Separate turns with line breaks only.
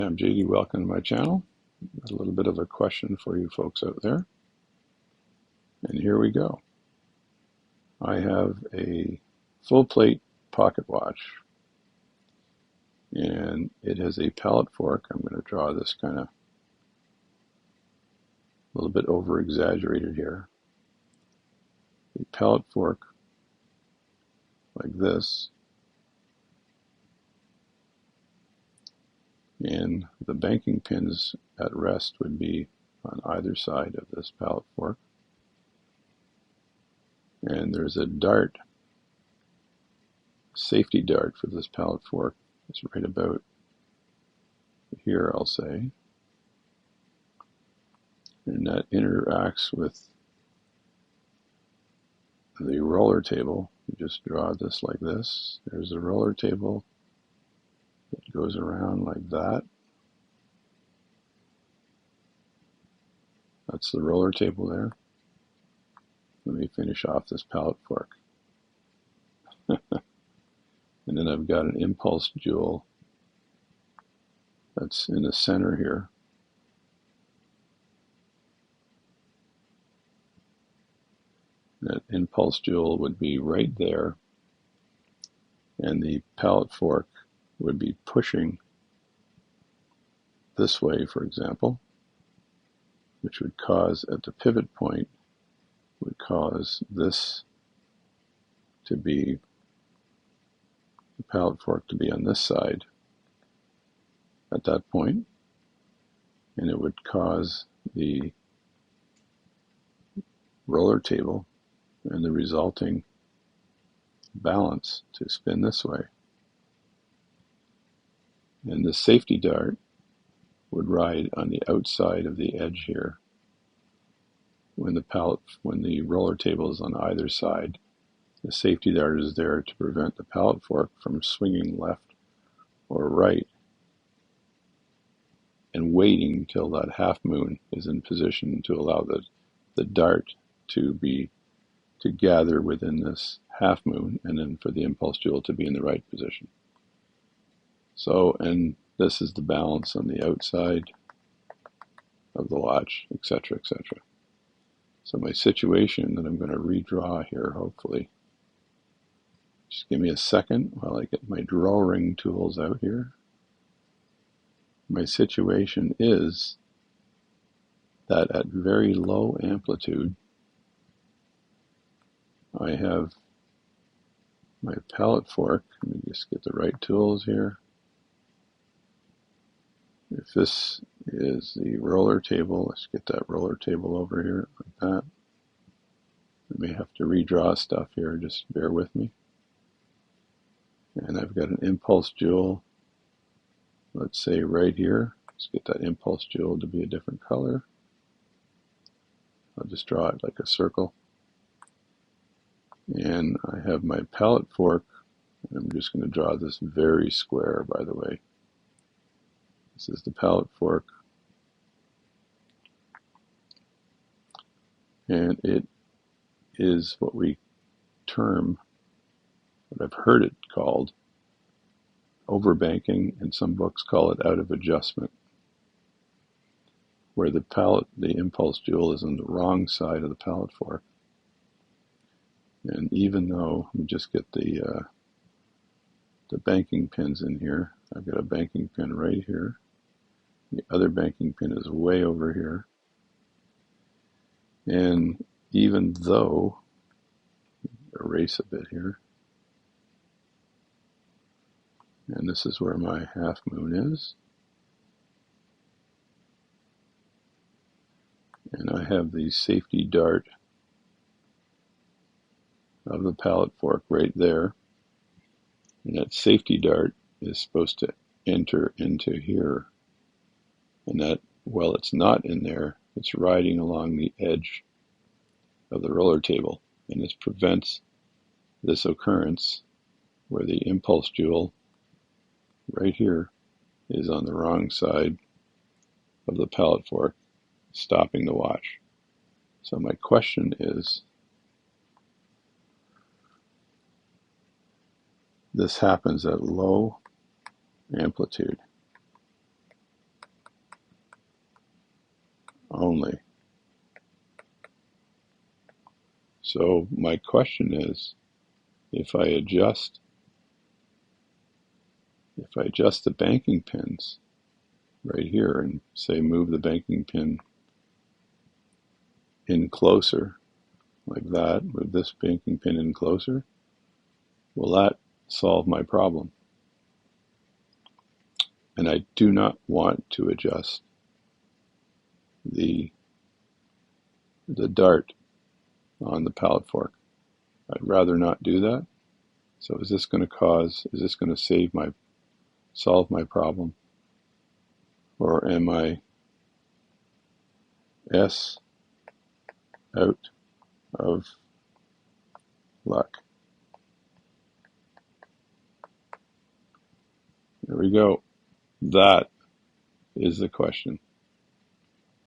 I'm JD, welcome to my channel. A little bit of a question for you folks out there. And here we go. I have a full plate pocket watch and it has a pallet fork. I'm going to draw this kind of a little bit over exaggerated here. A pallet fork like this, and the banking pins at rest would be on either side of this pallet fork. And there's a dart, safety dart for this pallet fork. It's right about here, I'll say. And that interacts with the roller table. You just draw this like this. There's a roller table. It goes around like that. That's the roller table there. Let me finish off this pallet fork. And then I've got an impulse jewel that's in the center here. That impulse jewel would be right there, and the pallet fork would be pushing this way, for example, which would cause, at the pivot point, would cause this to be, the pallet fork to be on this side at that point, and it would cause the roller table and the resulting balance to spin this way. And the safety dart would ride on the outside of the edge here. When the roller table is on either side, the safety dart is there to prevent the pallet fork from swinging left or right and waiting till that half moon is in position to allow the dart to gather within this half moon, and then for the impulse jewel to be in the right position. So, and this is the balance on the outside of the watch, etc., etc. So my situation that I'm going to redraw here, hopefully. Just give me a second while I get my drawing tools out here. My situation is that at very low amplitude, I have my pallet fork. Let me just get the right tools here. If this is the roller table, let's get that roller table over here like that. I may have to redraw stuff here, just bear with me. And I've got an impulse jewel, let's say right here. Let's get that impulse jewel to be a different color. I'll just draw it like a circle. And I have my pallet fork, and I'm just going to draw this very square, by the way. This is the pallet fork. And it is what we term, what I've heard it called, overbanking, and some books call it out of adjustment, where the impulse jewel is on the wrong side of the pallet fork. And even though, let me just get the banking pins in here. I've got a banking pin right here. The other banking pin is way over here. And even though, erase a bit here, and this is where my half moon is. And I have the safety dart of the pallet fork right there. And that safety dart is supposed to enter into here. And that, while it's not in there, it's riding along the edge of the roller table. And this prevents this occurrence where the impulse jewel right here is on the wrong side of the pallet fork, stopping the watch. So my question is, this happens at low amplitude. only. So my question is, if I adjust the banking pins right here and say move the banking pin in closer, like that, move this banking pin in closer, will that solve my problem? And I do not want to adjust the dart on the pallet fork. I'd rather not do that. So is this going to solve my problem? Or am I S out of luck? There we go. That is the question.